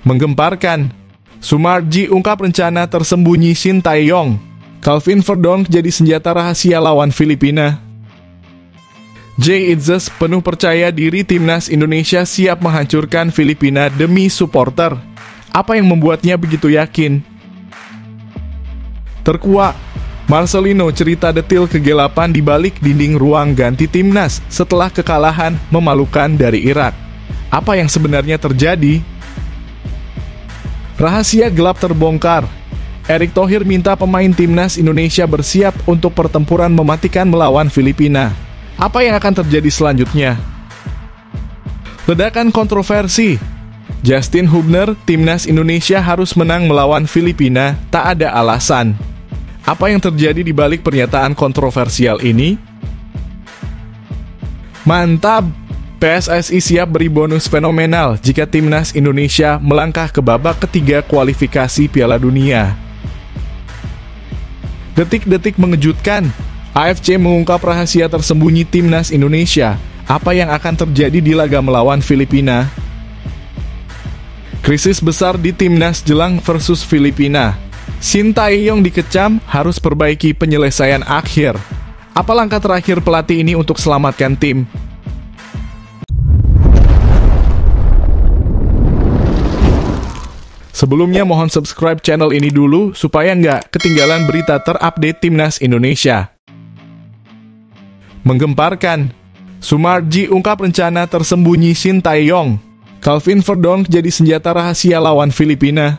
Menggemparkan, Sumarji ungkap rencana tersembunyi Shin Tae-yong. Calvin Verdonk jadi senjata rahasia lawan Filipina. Jay Itzes penuh percaya diri timnas Indonesia siap menghancurkan Filipina demi supporter. Apa yang membuatnya begitu yakin? Terkuak, Marcelino cerita detil kegelapan di balik dinding ruang ganti timnas setelah kekalahan memalukan dari Irak. Apa yang sebenarnya terjadi? Rahasia gelap terbongkar. Erick Thohir minta pemain timnas Indonesia bersiap untuk pertempuran mematikan melawan Filipina. Apa yang akan terjadi selanjutnya? Ledakan kontroversi. Justin Hubner, timnas Indonesia harus menang melawan Filipina, tak ada alasan. Apa yang terjadi di balik pernyataan kontroversial ini? Mantap! PSSI siap beri bonus fenomenal jika timnas Indonesia melangkah ke babak ketiga kualifikasi Piala Dunia. Detik-detik mengejutkan. AFC mengungkap rahasia tersembunyi timnas Indonesia. Apa yang akan terjadi di laga melawan Filipina? Krisis besar di timnas jelang versus Filipina. Shin Tae-yong dikecam, harus perbaiki penyelesaian akhir. Apa langkah terakhir pelatih ini untuk selamatkan tim? Sebelumnya mohon subscribe channel ini dulu supaya nggak ketinggalan berita terupdate timnas Indonesia. Menggemparkan, Sumarji ungkap rencana tersembunyi Shin Tae-yong. Calvin Verdonk jadi senjata rahasia lawan Filipina.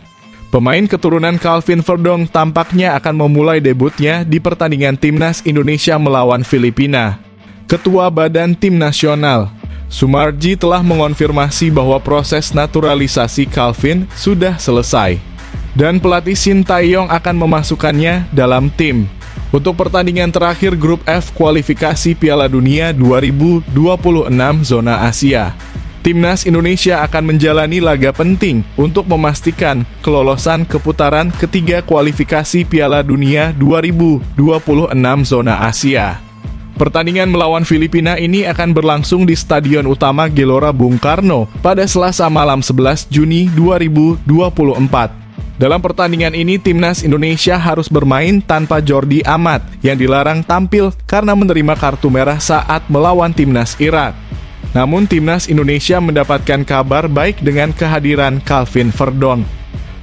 Pemain keturunan Calvin Verdonk tampaknya akan memulai debutnya di pertandingan timnas Indonesia melawan Filipina. Ketua Badan Tim Nasional, Sumarji telah mengonfirmasi bahwa proses naturalisasi Calvin sudah selesai. Dan pelatih Shin Tae-yong akan memasukkannya dalam tim. Untuk pertandingan terakhir grup F kualifikasi Piala Dunia 2026 zona Asia, timnas Indonesia akan menjalani laga penting untuk memastikan kelolosan ke putaran ketiga kualifikasi Piala Dunia 2026 zona Asia. Pertandingan melawan Filipina ini akan berlangsung di Stadion Utama Gelora Bung Karno pada Selasa malam 11 Juni 2024. Dalam pertandingan ini, timnas Indonesia harus bermain tanpa Jordi Amat yang dilarang tampil karena menerima kartu merah saat melawan timnas Irak. Namun, timnas Indonesia mendapatkan kabar baik dengan kehadiran Calvin Verdonk.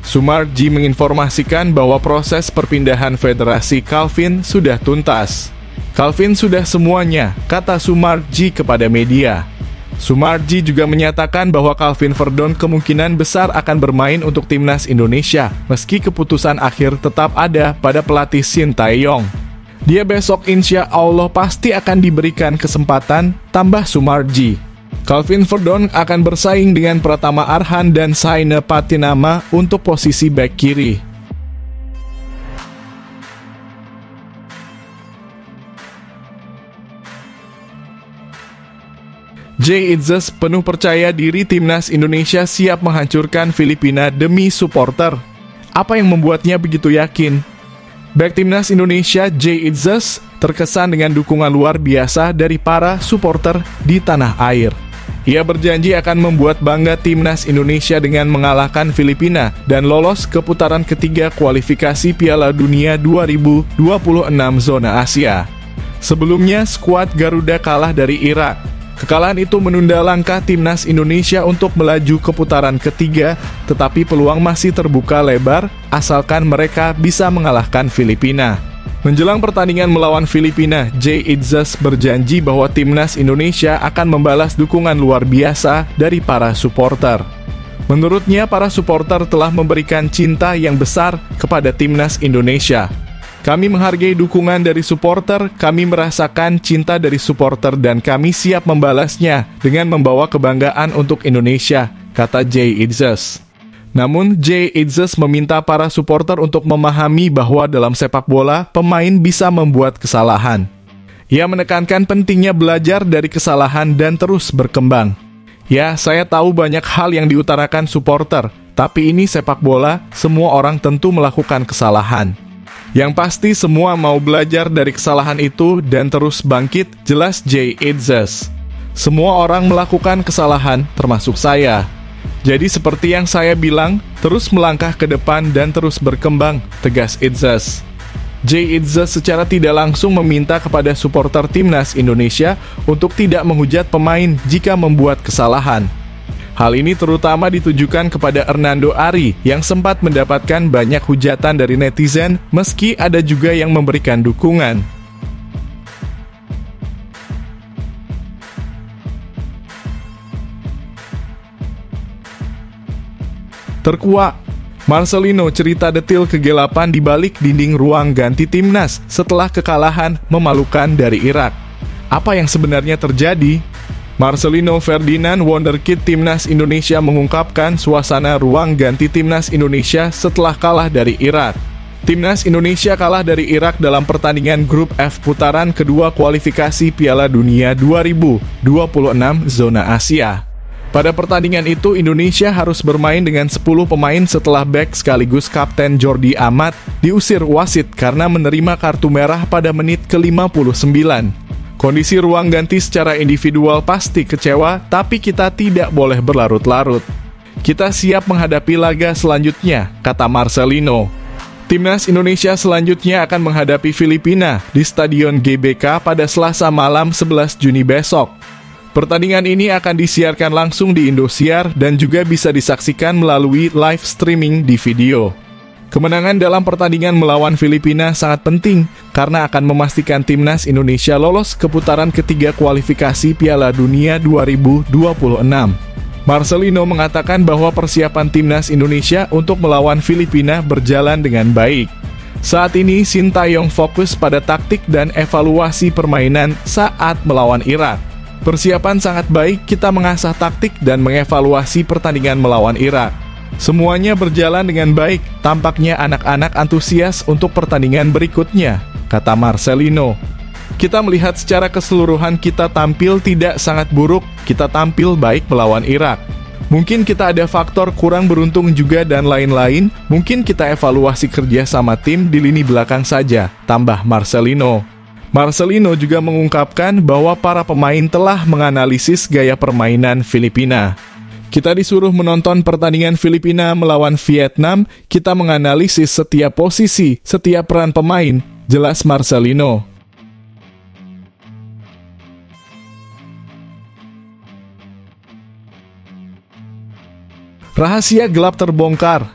Sumarji menginformasikan bahwa proses perpindahan federasi Calvin sudah tuntas. Calvin sudah semuanya, kata Sumarji kepada media. Sumarji juga menyatakan bahwa Calvin Verdonk kemungkinan besar akan bermain untuk timnas Indonesia, meski keputusan akhir tetap ada pada pelatih Shin Tae-yong. Dia besok insya Allah pasti akan diberikan kesempatan, tambah Sumarji. Calvin Verdonk akan bersaing dengan Pratama Arhan dan Saina Patinama untuk posisi bek kiri. Jay Itzes penuh percaya diri timnas Indonesia siap menghancurkan Filipina demi supporter. Apa yang membuatnya begitu yakin? Bek timnas Indonesia Jay Itzes terkesan dengan dukungan luar biasa dari para supporter di tanah air. Ia berjanji akan membuat bangga timnas Indonesia dengan mengalahkan Filipina dan lolos ke putaran ketiga kualifikasi Piala Dunia 2026 zona Asia. Sebelumnya, skuad Garuda kalah dari Irak. Kekalahan itu menunda langkah timnas Indonesia untuk melaju ke putaran ketiga, tetapi peluang masih terbuka lebar asalkan mereka bisa mengalahkan Filipina. Menjelang pertandingan melawan Filipina, Jay Itzes berjanji bahwa timnas Indonesia akan membalas dukungan luar biasa dari para supporter. Menurutnya, para supporter telah memberikan cinta yang besar kepada timnas Indonesia. Kami menghargai dukungan dari supporter, kami merasakan cinta dari supporter dan kami siap membalasnya dengan membawa kebanggaan untuk Indonesia, kata Jay Itzes. Namun, Jay Itzes meminta para supporter untuk memahami bahwa dalam sepak bola, pemain bisa membuat kesalahan. Ia menekankan pentingnya belajar dari kesalahan dan terus berkembang. Ya, saya tahu banyak hal yang diutarakan supporter, tapi ini sepak bola, semua orang tentu melakukan kesalahan. Yang pasti semua mau belajar dari kesalahan itu dan terus bangkit, jelas Jay Itzes. Semua orang melakukan kesalahan, termasuk saya. Jadi seperti yang saya bilang, terus melangkah ke depan dan terus berkembang, tegas Itzas. Jay Itzas secara tidak langsung meminta kepada supporter timnas Indonesia untuk tidak menghujat pemain jika membuat kesalahan. Hal ini terutama ditujukan kepada Hernando Ari yang sempat mendapatkan banyak hujatan dari netizen meski ada juga yang memberikan dukungan. Terkuak, Marcelino cerita detil kegelapan di balik dinding ruang ganti timnas setelah kekalahan memalukan dari Irak. Apa yang sebenarnya terjadi? Marcelino Ferdinand, wonderkid timnas Indonesia, mengungkapkan suasana ruang ganti timnas Indonesia setelah kalah dari Irak. Timnas Indonesia kalah dari Irak dalam pertandingan grup F putaran kedua kualifikasi Piala Dunia 2026 zona Asia. Pada pertandingan itu, Indonesia harus bermain dengan 10 pemain setelah bek sekaligus kapten Jordi Amat diusir wasit karena menerima kartu merah pada menit ke-59. Kondisi ruang ganti secara individual pasti kecewa, tapi kita tidak boleh berlarut-larut. Kita siap menghadapi laga selanjutnya, kata Marcelino. Timnas Indonesia selanjutnya akan menghadapi Filipina di Stadion GBK pada Selasa malam 11 Juni besok. Pertandingan ini akan disiarkan langsung di Indosiar dan juga bisa disaksikan melalui live streaming di video. Kemenangan dalam pertandingan melawan Filipina sangat penting karena akan memastikan timnas Indonesia lolos ke putaran ketiga kualifikasi Piala Dunia 2026. Marcelino mengatakan bahwa persiapan timnas Indonesia untuk melawan Filipina berjalan dengan baik. Saat ini Sintayong fokus pada taktik dan evaluasi permainan saat melawan Irak. Persiapan sangat baik, kita mengasah taktik dan mengevaluasi pertandingan melawan Irak. Semuanya berjalan dengan baik, tampaknya anak-anak antusias untuk pertandingan berikutnya, kata Marcelino. Kita melihat secara keseluruhan kita tampil tidak sangat buruk, kita tampil baik melawan Irak. Mungkin kita ada faktor kurang beruntung juga dan lain-lain, mungkin kita evaluasi kerja sama tim di lini belakang saja, tambah Marcelino. Marcelino juga mengungkapkan bahwa para pemain telah menganalisis gaya permainan Filipina. Kita disuruh menonton pertandingan Filipina melawan Vietnam, kita menganalisis setiap posisi, setiap peran pemain, jelas Marcelino. Rahasia gelap terbongkar.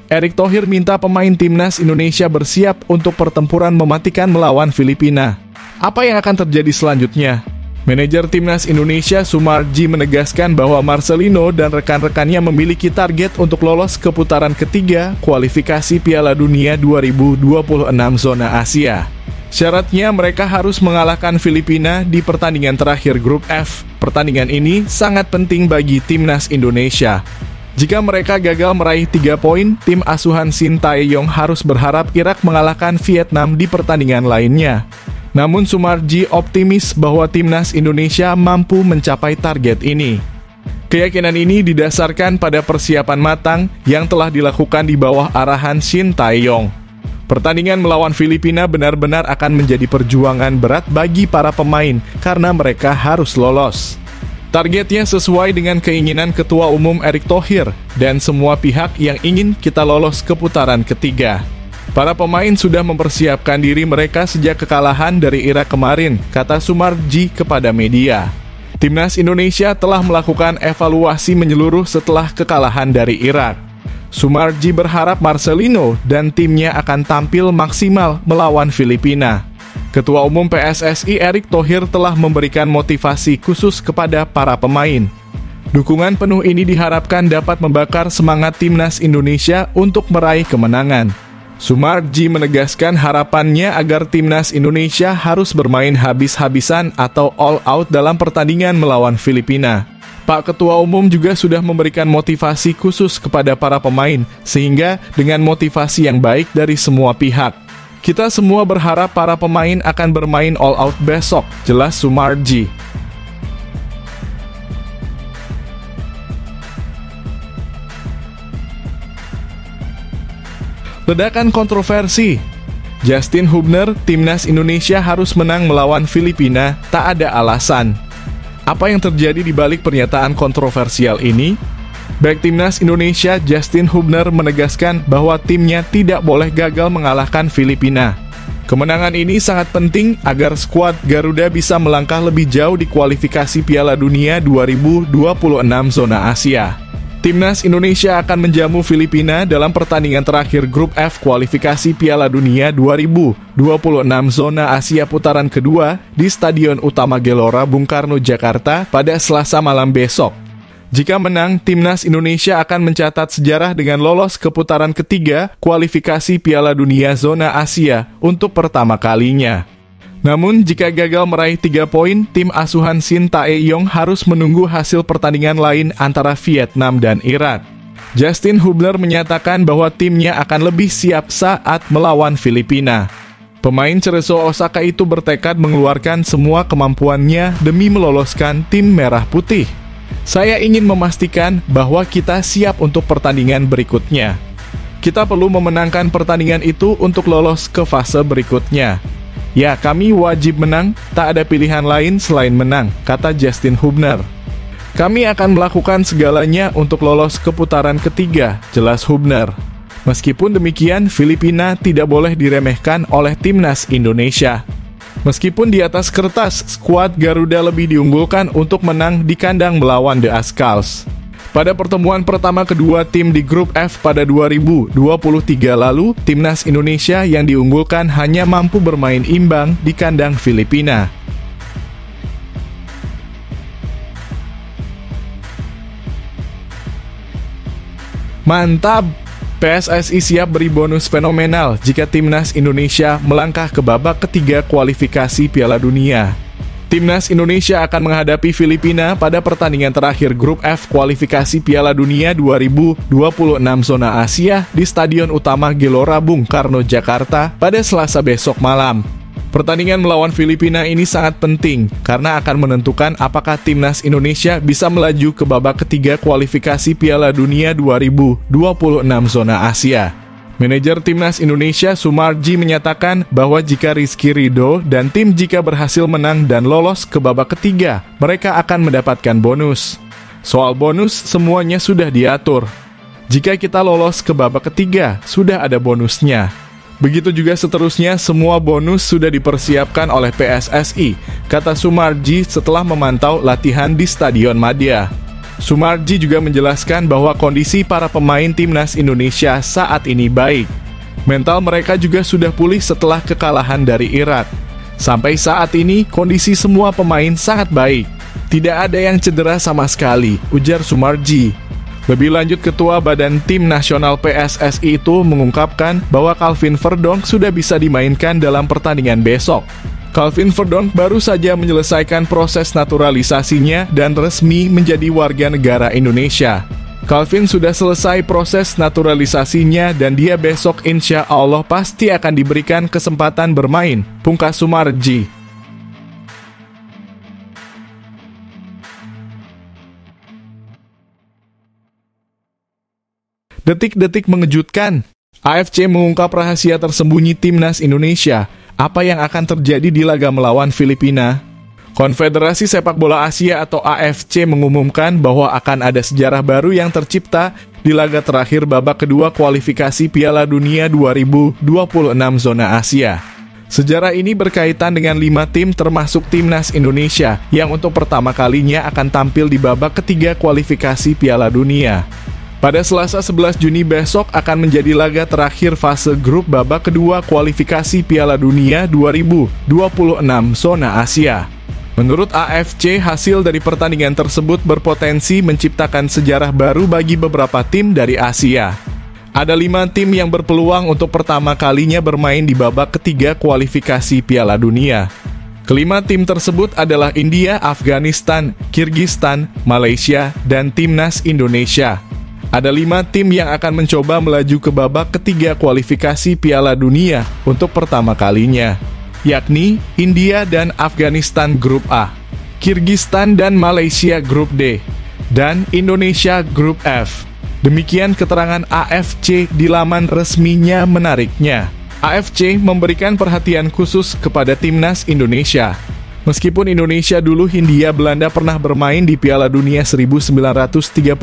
Erick Thohir minta pemain timnas Indonesia bersiap untuk pertempuran mematikan melawan Filipina. Apa yang akan terjadi selanjutnya? Manajer timnas Indonesia Sumarji menegaskan bahwa Marcelino dan rekan-rekannya memiliki target untuk lolos ke putaran ketiga kualifikasi Piala Dunia 2026 zona Asia. Syaratnya mereka harus mengalahkan Filipina di pertandingan terakhir grup F. Pertandingan ini sangat penting bagi timnas Indonesia. Jika mereka gagal meraih 3 poin, tim asuhan Sintayong harus berharap Irak mengalahkan Vietnam di pertandingan lainnya. Namun Sumarji optimis bahwa timnas Indonesia mampu mencapai target ini. Keyakinan ini didasarkan pada persiapan matang yang telah dilakukan di bawah arahan Sintayong. Pertandingan melawan Filipina benar-benar akan menjadi perjuangan berat bagi para pemain karena mereka harus lolos. Targetnya sesuai dengan keinginan Ketua Umum Erick Thohir dan semua pihak yang ingin kita lolos ke putaran ketiga. Para pemain sudah mempersiapkan diri mereka sejak kekalahan dari Irak kemarin, kata Sumarji kepada media. Timnas Indonesia telah melakukan evaluasi menyeluruh setelah kekalahan dari Irak. Sumarji berharap Marcelino dan timnya akan tampil maksimal melawan Filipina. Ketua Umum PSSI Erick Thohir telah memberikan motivasi khusus kepada para pemain. Dukungan penuh ini diharapkan dapat membakar semangat timnas Indonesia untuk meraih kemenangan. Sumarji menegaskan harapannya agar timnas Indonesia harus bermain habis-habisan atau all out dalam pertandingan melawan Filipina. Pak Ketua Umum juga sudah memberikan motivasi khusus kepada para pemain, sehingga dengan motivasi yang baik dari semua pihak. Kita semua berharap para pemain akan bermain all out besok, jelas Sumarji. Ledakan kontroversi. Justin Hubner, timnas Indonesia harus menang melawan Filipina, tak ada alasan. Apa yang terjadi di balik pernyataan kontroversial ini? Bek timnas Indonesia Justin Hubner menegaskan bahwa timnya tidak boleh gagal mengalahkan Filipina. Kemenangan ini sangat penting agar skuad Garuda bisa melangkah lebih jauh di kualifikasi Piala Dunia 2026 zona Asia. Timnas Indonesia akan menjamu Filipina dalam pertandingan terakhir Grup F kualifikasi Piala Dunia 2026 zona Asia putaran kedua di Stadion Utama Gelora Bung Karno, Jakarta pada Selasa malam besok. Jika menang, Timnas Indonesia akan mencatat sejarah dengan lolos ke putaran ketiga kualifikasi Piala Dunia zona Asia untuk pertama kalinya. Namun, jika gagal meraih 3 poin, tim asuhan Shin Tae-yong harus menunggu hasil pertandingan lain antara Vietnam dan Irak. Justin Hubner menyatakan bahwa timnya akan lebih siap saat melawan Filipina. Pemain Cerezo Osaka itu bertekad mengeluarkan semua kemampuannya demi meloloskan tim merah putih. Saya ingin memastikan bahwa kita siap untuk pertandingan berikutnya. Kita perlu memenangkan pertandingan itu untuk lolos ke fase berikutnya. Ya, kami wajib menang, tak ada pilihan lain selain menang, kata Justin Hubner. Kami akan melakukan segalanya untuk lolos ke putaran ketiga, jelas Hubner. Meskipun demikian, Filipina tidak boleh diremehkan oleh timnas Indonesia. Meskipun di atas kertas, skuad Garuda lebih diunggulkan untuk menang di kandang melawan The Azkals. Pada pertemuan pertama kedua tim di Grup F pada 2023 lalu, timnas Indonesia yang diunggulkan hanya mampu bermain imbang di kandang Filipina. Mantap! PSSI siap beri bonus fenomenal jika timnas Indonesia melangkah ke babak ketiga kualifikasi Piala Dunia. Timnas Indonesia akan menghadapi Filipina pada pertandingan terakhir Grup F kualifikasi Piala Dunia 2026 zona Asia di Stadion Utama Gelora Bung Karno, Jakarta pada Selasa besok malam. Pertandingan melawan Filipina ini sangat penting karena akan menentukan apakah timnas Indonesia bisa melaju ke babak ketiga kualifikasi Piala Dunia 2026 zona Asia. Manajer timnas Indonesia Sumarji menyatakan bahwa jika Rizky Ridho dan tim jika berhasil menang dan lolos ke babak ketiga, mereka akan mendapatkan bonus. Soal bonus semuanya sudah diatur. Jika kita lolos ke babak ketiga, sudah ada bonusnya. Begitu juga seterusnya, semua bonus sudah dipersiapkan oleh PSSI, kata Sumarji setelah memantau latihan di Stadion Madia. Sumarji juga menjelaskan bahwa kondisi para pemain timnas Indonesia saat ini baik. Mental mereka juga sudah pulih setelah kekalahan dari Irak. Sampai saat ini, kondisi semua pemain sangat baik. Tidak ada yang cedera sama sekali, ujar Sumarji. Lebih lanjut, Ketua Badan Tim Nasional PSSI itu mengungkapkan bahwa Calvin Verdonk sudah bisa dimainkan dalam pertandingan besok. Calvin Verdonk baru saja menyelesaikan proses naturalisasinya dan resmi menjadi warga negara Indonesia. Calvin sudah selesai proses naturalisasinya dan dia besok insya Allah pasti akan diberikan kesempatan bermain, pungkas Sumarji. Detik-detik mengejutkan. AFC mengungkap rahasia tersembunyi timnas Indonesia. Apa yang akan terjadi di laga melawan Filipina? Konfederasi Sepak Bola Asia atau AFC mengumumkan bahwa akan ada sejarah baru yang tercipta di laga terakhir babak kedua kualifikasi Piala Dunia 2026 zona Asia. Sejarah ini berkaitan dengan 5 tim termasuk timnas Indonesia yang untuk pertama kalinya akan tampil di babak ketiga kualifikasi Piala Dunia. Pada Selasa 11 Juni besok akan menjadi laga terakhir fase grup babak kedua kualifikasi Piala Dunia 2026 zona Asia. Menurut AFC, hasil dari pertandingan tersebut berpotensi menciptakan sejarah baru bagi beberapa tim dari Asia. Ada 5 tim yang berpeluang untuk pertama kalinya bermain di babak ketiga kualifikasi Piala Dunia. Kelima tim tersebut adalah India, Afghanistan, Kirgistan, Malaysia, dan Timnas Indonesia. Ada 5 tim yang akan mencoba melaju ke babak ketiga kualifikasi Piala Dunia untuk pertama kalinya, yakni India dan Afghanistan Grup A, Kirgistan dan Malaysia Grup D, dan Indonesia Grup F. Demikian keterangan AFC di laman resminya. Menariknya, AFC memberikan perhatian khusus kepada timnas Indonesia. Meskipun Indonesia dulu Hindia Belanda pernah bermain di Piala Dunia 1938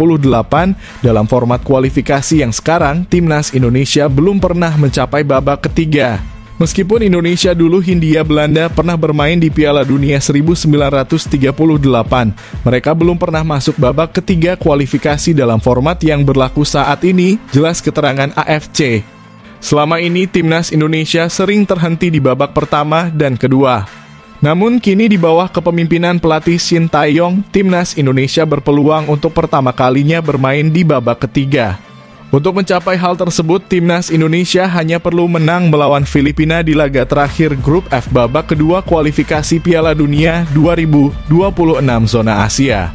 dalam format kualifikasi yang sekarang, timnas Indonesia belum pernah mencapai babak ketiga. Meskipun Indonesia dulu Hindia Belanda pernah bermain di Piala Dunia 1938, mereka belum pernah masuk babak ketiga kualifikasi dalam format yang berlaku saat ini, jelas keterangan AFC. Selama ini timnas Indonesia sering terhenti di babak pertama dan kedua. Namun kini di bawah kepemimpinan pelatih Shin Tae-yong, timnas Indonesia berpeluang untuk pertama kalinya bermain di babak ketiga. Untuk mencapai hal tersebut, timnas Indonesia hanya perlu menang melawan Filipina di laga terakhir grup F babak kedua kualifikasi Piala Dunia 2026 zona Asia.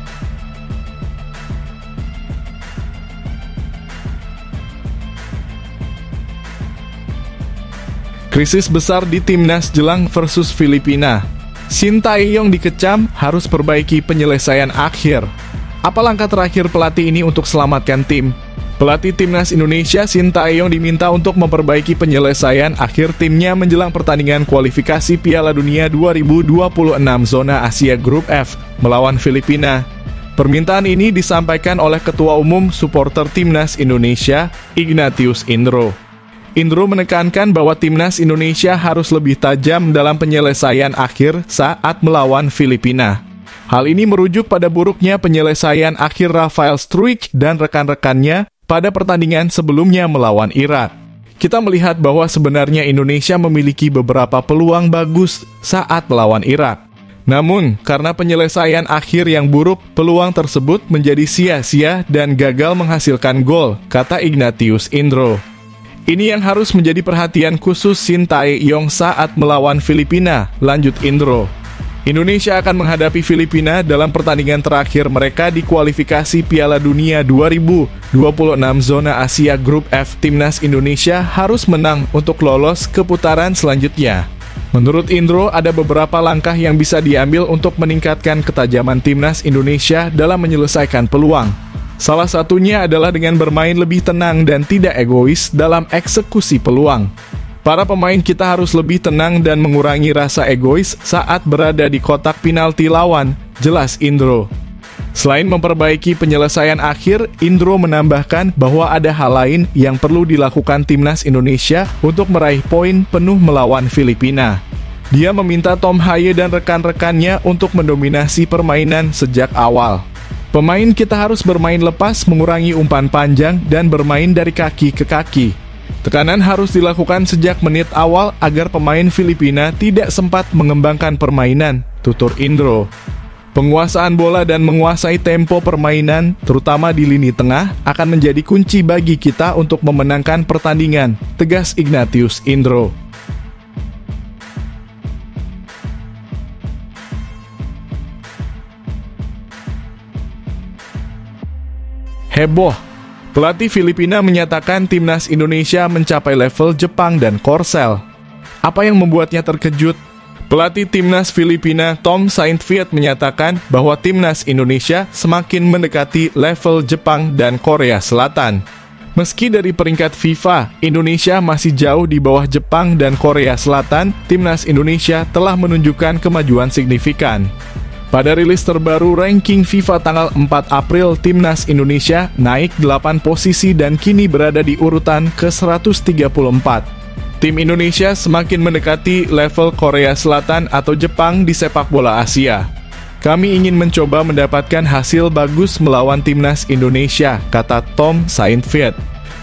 Krisis besar di timnas jelang versus Filipina. Shin Tae-yong dikecam harus perbaiki penyelesaian akhir. Apa langkah terakhir pelatih ini untuk selamatkan tim? Pelatih timnas Indonesia Shin Tae-yong diminta untuk memperbaiki penyelesaian akhir timnya menjelang pertandingan kualifikasi Piala Dunia 2026 zona Asia Grup F melawan Filipina. Permintaan ini disampaikan oleh Ketua Umum Supporter Timnas Indonesia, Ignatius Indro. Indro menekankan bahwa timnas Indonesia harus lebih tajam dalam penyelesaian akhir saat melawan Filipina. Hal ini merujuk pada buruknya penyelesaian akhir Rafael Struijk dan rekan-rekannya pada pertandingan sebelumnya melawan Irak. Kita melihat bahwa sebenarnya Indonesia memiliki beberapa peluang bagus saat melawan Irak. Namun, karena penyelesaian akhir yang buruk, peluang tersebut menjadi sia-sia dan gagal menghasilkan gol, kata Ignatius Indro. Ini yang harus menjadi perhatian khusus Shin Tae-yong saat melawan Filipina, lanjut Indro. Indonesia akan menghadapi Filipina dalam pertandingan terakhir mereka di kualifikasi Piala Dunia 2026 zona Asia Grup F. Timnas Indonesia harus menang untuk lolos ke putaran selanjutnya. Menurut Indro, ada beberapa langkah yang bisa diambil untuk meningkatkan ketajaman timnas Indonesia dalam menyelesaikan peluang. Salah satunya adalah dengan bermain lebih tenang dan tidak egois dalam eksekusi peluang. Para pemain kita harus lebih tenang dan mengurangi rasa egois saat berada di kotak penalti lawan, jelas Indro. Selain memperbaiki penyelesaian akhir, Indro menambahkan bahwa ada hal lain yang perlu dilakukan timnas Indonesia untuk meraih poin penuh melawan Filipina. Dia meminta Tom Haye dan rekan-rekannya untuk mendominasi permainan sejak awal. Pemain kita harus bermain lepas, mengurangi umpan panjang, dan bermain dari kaki ke kaki. Tekanan harus dilakukan sejak menit awal agar pemain Filipina tidak sempat mengembangkan permainan, tutur Indro. Penguasaan bola dan menguasai tempo permainan, terutama di lini tengah, akan menjadi kunci bagi kita untuk memenangkan pertandingan, tegas Ignatius Indro. Heboh. Pelatih Filipina menyatakan timnas Indonesia mencapai level Jepang dan Korsel. Apa yang membuatnya terkejut? Pelatih timnas Filipina Tom Saintfiet menyatakan bahwa timnas Indonesia semakin mendekati level Jepang dan Korea Selatan. Meski dari peringkat FIFA, Indonesia masih jauh di bawah Jepang dan Korea Selatan, timnas Indonesia telah menunjukkan kemajuan signifikan. Pada rilis terbaru ranking FIFA tanggal 4 April, timnas Indonesia naik 8 posisi dan kini berada di urutan ke-134. Tim Indonesia semakin mendekati level Korea Selatan atau Jepang di sepak bola Asia. Kami ingin mencoba mendapatkan hasil bagus melawan timnas Indonesia, kata Tom Saintfiet.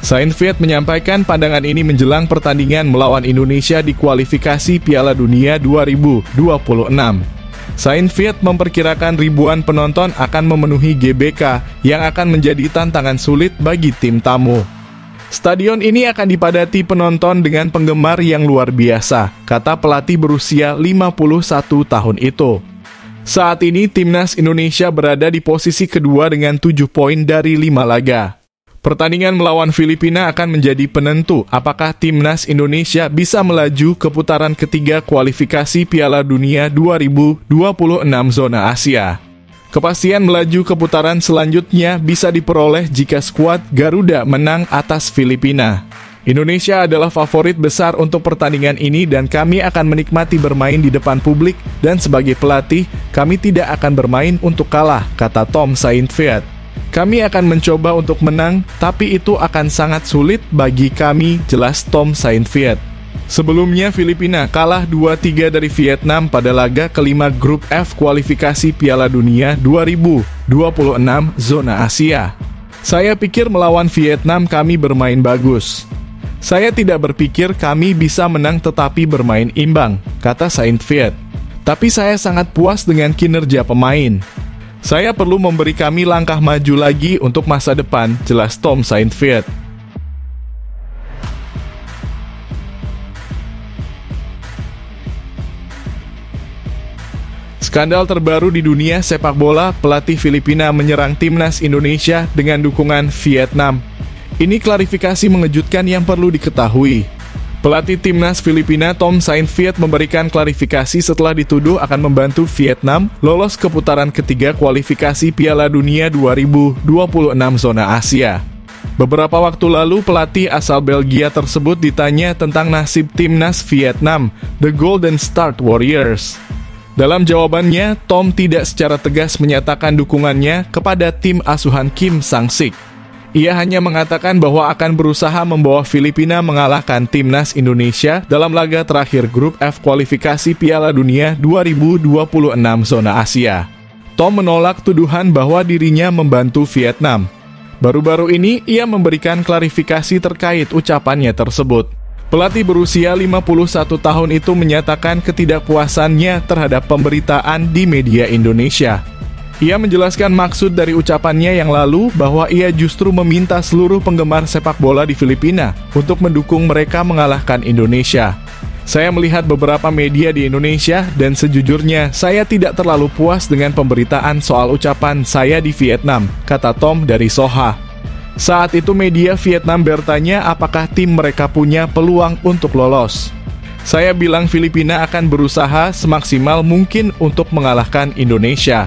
Saintfiet menyampaikan pandangan ini menjelang pertandingan melawan Indonesia di kualifikasi Piala Dunia 2026. Saintfiet memperkirakan ribuan penonton akan memenuhi GBK yang akan menjadi tantangan sulit bagi tim tamu. Stadion ini akan dipadati penonton dengan penggemar yang luar biasa, kata pelatih berusia 51 tahun itu. Saat ini timnas Indonesia berada di posisi kedua dengan 7 poin dari 5 laga. Pertandingan melawan Filipina akan menjadi penentu apakah timnas Indonesia bisa melaju ke putaran ketiga kualifikasi Piala Dunia 2026 zona Asia. Kepastian melaju ke putaran selanjutnya bisa diperoleh jika skuad Garuda menang atas Filipina. Indonesia adalah favorit besar untuk pertandingan ini dan kami akan menikmati bermain di depan publik dan sebagai pelatih, kami tidak akan bermain untuk kalah, kata Tom Saintfiet. Kami akan mencoba untuk menang, tapi itu akan sangat sulit bagi kami, jelas Tom Saintfiet. Sebelumnya, Filipina kalah 2-3 dari Vietnam pada laga kelima Grup F kualifikasi Piala Dunia 2026 zona Asia. Saya pikir melawan Vietnam kami bermain bagus. Saya tidak berpikir kami bisa menang tetapi bermain imbang, kata Saintfiet. Tapi saya sangat puas dengan kinerja pemain. Saya perlu memberi kami langkah maju lagi untuk masa depan, jelas Tom Saintfiet. Skandal terbaru di dunia sepak bola, pelatih Filipina menyerang timnas Indonesia dengan dukungan Vietnam. Ini klarifikasi mengejutkan yang perlu diketahui. Pelatih timnas Filipina Tom Saintfiet memberikan klarifikasi setelah dituduh akan membantu Vietnam lolos ke putaran ketiga kualifikasi Piala Dunia 2026 zona Asia. Beberapa waktu lalu pelatih asal Belgia tersebut ditanya tentang nasib timnas Vietnam, The Golden Star Warriors. Dalam jawabannya, Tom tidak secara tegas menyatakan dukungannya kepada tim asuhan Kim Sang-sik. Ia hanya mengatakan bahwa akan berusaha membawa Filipina mengalahkan timnas Indonesia dalam laga terakhir Grup F kualifikasi Piala Dunia 2026 zona Asia. Tom menolak tuduhan bahwa dirinya membantu Vietnam. Baru-baru ini, ia memberikan klarifikasi terkait ucapannya tersebut. Pelatih berusia 51 tahun itu menyatakan ketidakpuasannya terhadap pemberitaan di media Indonesia. Ia menjelaskan maksud dari ucapannya yang lalu bahwa ia justru meminta seluruh penggemar sepak bola di Filipina untuk mendukung mereka mengalahkan Indonesia. Saya melihat beberapa media di Indonesia dan sejujurnya saya tidak terlalu puas dengan pemberitaan soal ucapan saya di Vietnam, kata Tom dari Soha. Saat itu media Vietnam bertanya apakah tim mereka punya peluang untuk lolos. Saya bilang Filipina akan berusaha semaksimal mungkin untuk mengalahkan Indonesia.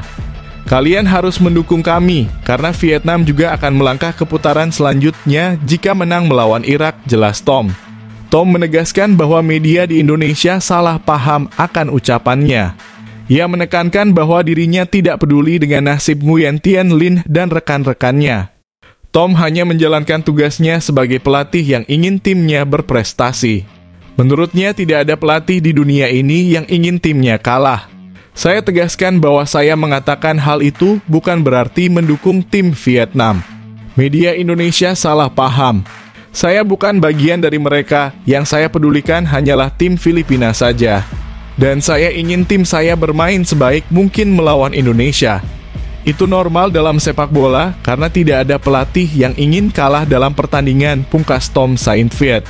Kalian harus mendukung kami, karena Vietnam juga akan melangkah ke putaran selanjutnya jika menang melawan Irak, jelas Tom. Tom menegaskan bahwa media di Indonesia salah paham akan ucapannya. Ia menekankan bahwa dirinya tidak peduli dengan nasib Nguyen Tien Linh dan rekan-rekannya. Tom hanya menjalankan tugasnya sebagai pelatih yang ingin timnya berprestasi. Menurutnya tidak ada pelatih di dunia ini yang ingin timnya kalah. Saya tegaskan bahwa saya mengatakan hal itu bukan berarti mendukung tim Vietnam. Media Indonesia salah paham. Saya bukan bagian dari mereka, yang saya pedulikan hanyalah tim Filipina saja. Dan saya ingin tim saya bermain sebaik mungkin melawan Indonesia. Itu normal dalam sepak bola karena tidak ada pelatih yang ingin kalah dalam pertandingan, pungkas Tom Saintfiet.